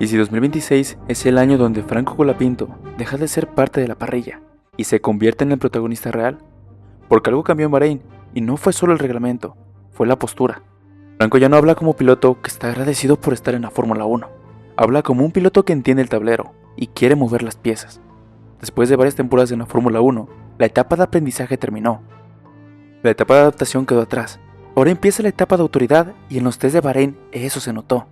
Y si 2026 es el año donde Franco Colapinto deja de ser parte de la parrilla y se convierte en el protagonista real, porque algo cambió en Bahrein y no fue solo el reglamento, fue la postura. Franco ya no habla como piloto que está agradecido por estar en la Fórmula 1, habla como un piloto que entiende el tablero y quiere mover las piezas. Después de varias temporadas en la Fórmula 1, la etapa de aprendizaje terminó. La etapa de adaptación quedó atrás. Ahora empieza la etapa de autoridad y en los test de Bahrein eso se notó.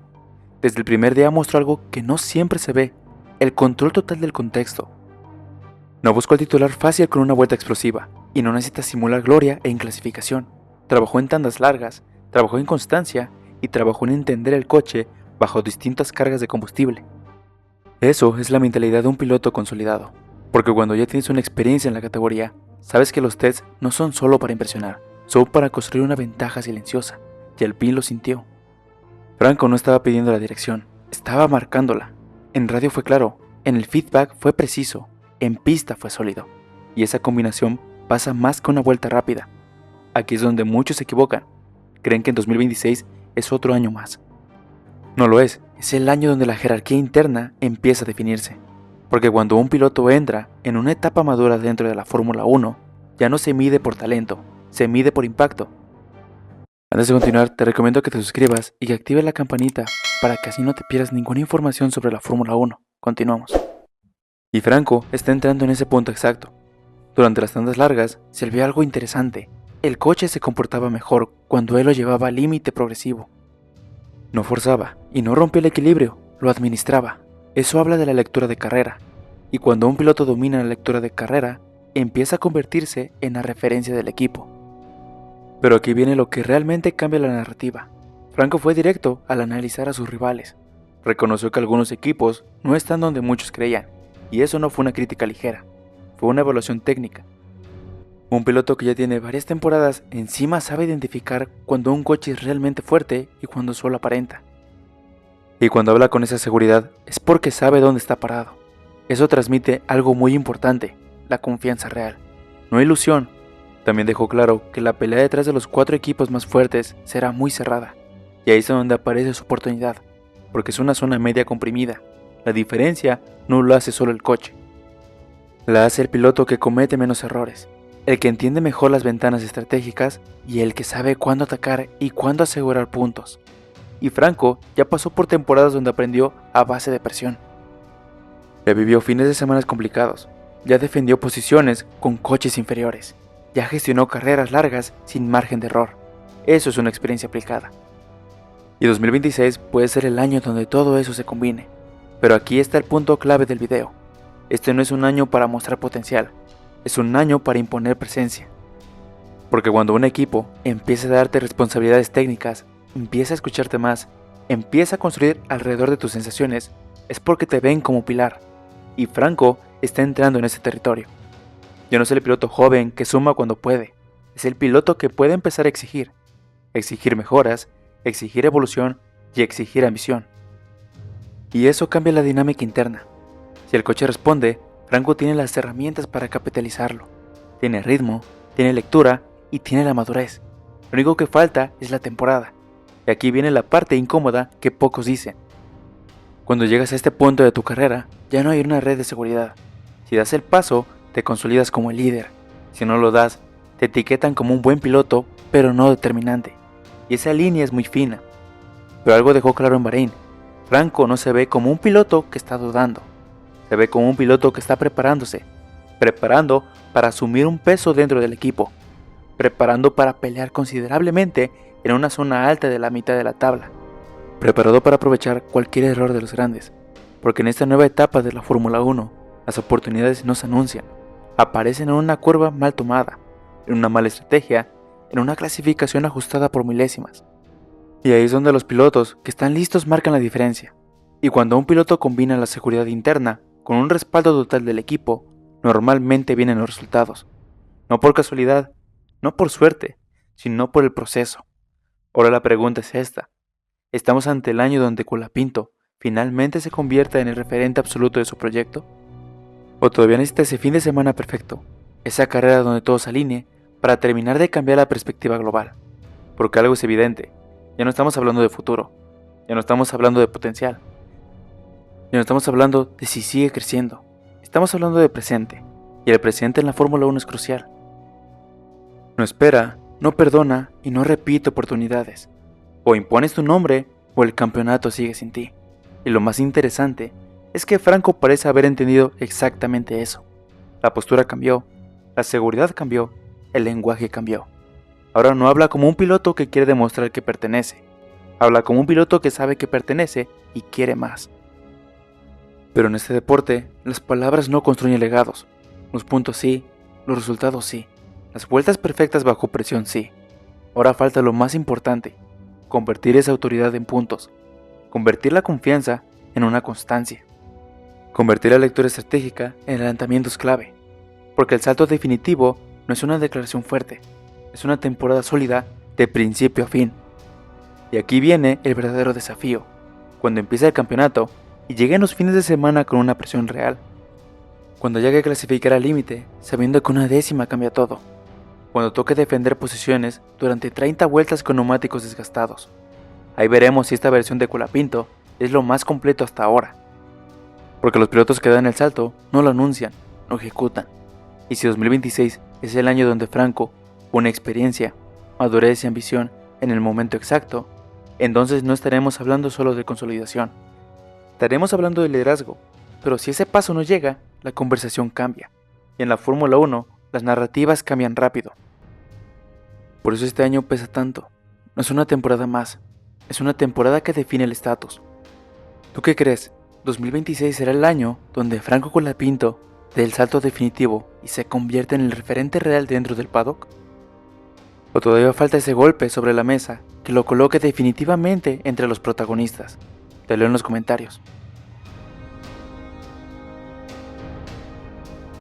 Desde el primer día mostró algo que no siempre se ve, el control total del contexto. No buscó el titular fácil con una vuelta explosiva, y no necesita simular gloria en clasificación. Trabajó en tandas largas, trabajó en constancia y trabajó en entender el coche bajo distintas cargas de combustible. Eso es la mentalidad de un piloto consolidado, porque cuando ya tienes una experiencia en la categoría, sabes que los tests no son solo para impresionar, son para construir una ventaja silenciosa, y Alpine lo sintió. Franco no estaba pidiendo la dirección, estaba marcándola. En radio fue claro, en el feedback fue preciso, en pista fue sólido. Y esa combinación pasa más que una vuelta rápida. Aquí es donde muchos se equivocan. Creen que en 2026 es otro año más. No lo es el año donde la jerarquía interna empieza a definirse. Porque cuando un piloto entra en una etapa madura dentro de la Fórmula 1, ya no se mide por talento, se mide por impacto. Antes de continuar, te recomiendo que te suscribas y que actives la campanita para que así no te pierdas ninguna información sobre la Fórmula 1. Continuamos. Y Franco está entrando en ese punto exacto. Durante las tandas largas se vio algo interesante. El coche se comportaba mejor cuando él lo llevaba al límite progresivo. No forzaba y no rompía el equilibrio, lo administraba. Eso habla de la lectura de carrera. Y cuando un piloto domina la lectura de carrera, empieza a convertirse en la referencia del equipo. Pero aquí viene lo que realmente cambia la narrativa. Franco fue directo al analizar a sus rivales. Reconoció que algunos equipos no están donde muchos creían, y eso no fue una crítica ligera, fue una evaluación técnica. Un piloto que ya tiene varias temporadas encima sabe identificar cuando un coche es realmente fuerte y cuando solo aparenta. Y cuando habla con esa seguridad es porque sabe dónde está parado. Eso transmite algo muy importante, la confianza real, no ilusión. También dejó claro que la pelea detrás de los 4 equipos más fuertes será muy cerrada, y ahí es donde aparece su oportunidad, porque es una zona media comprimida. La diferencia no lo hace solo el coche, la hace el piloto que comete menos errores, el que entiende mejor las ventanas estratégicas y el que sabe cuándo atacar y cuándo asegurar puntos. Y Franco ya pasó por temporadas donde aprendió a base de presión. Ya vivió fines de semana complicados, ya defendió posiciones con coches inferiores. Ya gestionó carreras largas sin margen de error. Eso es una experiencia aplicada. Y 2026 puede ser el año donde todo eso se combine. Pero aquí está el punto clave del video. Este no es un año para mostrar potencial, es un año para imponer presencia. Porque cuando un equipo empieza a darte responsabilidades técnicas, empieza a escucharte más, empieza a construir alrededor de tus sensaciones, es porque te ven como pilar. Y Franco está entrando en ese territorio. Ya no es el piloto joven que suma cuando puede, es el piloto que puede empezar a exigir mejoras, exigir evolución y exigir ambición. Y eso cambia la dinámica interna. Si el coche responde, Franco tiene las herramientas para capitalizarlo. Tiene ritmo, tiene lectura y tiene la madurez. Lo único que falta es la temporada. Y aquí viene la parte incómoda que pocos dicen. Cuando llegas a este punto de tu carrera, ya no hay una red de seguridad. Si das el paso, te consolidas como el líder. Si no lo das, te etiquetan como un buen piloto, pero no determinante. Y esa línea es muy fina. Pero algo dejó claro en Bahrein. Franco no se ve como un piloto que está dudando. Se ve como un piloto que está preparándose. Preparando para asumir un peso dentro del equipo. Preparando para pelear considerablemente en una zona alta de la mitad de la tabla. Preparado para aprovechar cualquier error de los grandes. Porque en esta nueva etapa de la Fórmula 1, las oportunidades no se anuncian. Aparecen en una curva mal tomada, en una mala estrategia, en una clasificación ajustada por milésimas. Y ahí es donde los pilotos que están listos marcan la diferencia. Y cuando un piloto combina la seguridad interna con un respaldo total del equipo, normalmente vienen los resultados. No por casualidad, no por suerte, sino por el proceso. Ahora la pregunta es esta. ¿Estamos ante el año donde Colapinto finalmente se convierta en el referente absoluto de su proyecto? ¿O todavía necesita ese fin de semana perfecto, esa carrera donde todo se alinee para terminar de cambiar la perspectiva global? Porque algo es evidente, ya no estamos hablando de futuro, ya no estamos hablando de potencial. Y no estamos hablando de si sigue creciendo. Estamos hablando de presente. Y el presente en la Fórmula 1 es crucial. No espera, no perdona y no repite oportunidades. O impones tu nombre o el campeonato sigue sin ti. Y lo más interesante es que Franco parece haber entendido exactamente eso. La postura cambió, la seguridad cambió, el lenguaje cambió. Ahora no habla como un piloto que quiere demostrar que pertenece. Habla como un piloto que sabe que pertenece y quiere más. Pero en este deporte, las palabras no construyen legados. Los puntos sí, los resultados sí. Las vueltas perfectas bajo presión sí. Ahora falta lo más importante: convertir esa autoridad en puntos. Convertir la confianza en una constancia. Convertir la lectura estratégica en adelantamientos clave. Porque el salto definitivo no es una declaración fuerte, es una temporada sólida de principio a fin. Y aquí viene el verdadero desafío, cuando empiece el campeonato y lleguen los fines de semana con una presión real. Cuando llegue a clasificar al límite, sabiendo que una décima cambia todo. Cuando toque defender posiciones durante 30 vueltas con neumáticos desgastados. Ahí veremos si esta versión de Colapinto es lo más completo hasta ahora. Porque los pilotos que dan el salto no lo anuncian, lo ejecutan. Y si 2026 es el año donde Franco pone experiencia, madurez y ambición en el momento exacto, entonces no estaremos hablando solo de consolidación. Estaremos hablando de liderazgo, pero si ese paso no llega, la conversación cambia. Y en la Fórmula 1, las narrativas cambian rápido. Por eso este año pesa tanto. No es una temporada más, es una temporada que define el estatus. ¿Tú qué crees? ¿2026 será el año donde Franco Colapinto dé el salto definitivo y se convierte en el referente real dentro del paddock? ¿O todavía falta ese golpe sobre la mesa que lo coloque definitivamente entre los protagonistas? Te leo en los comentarios.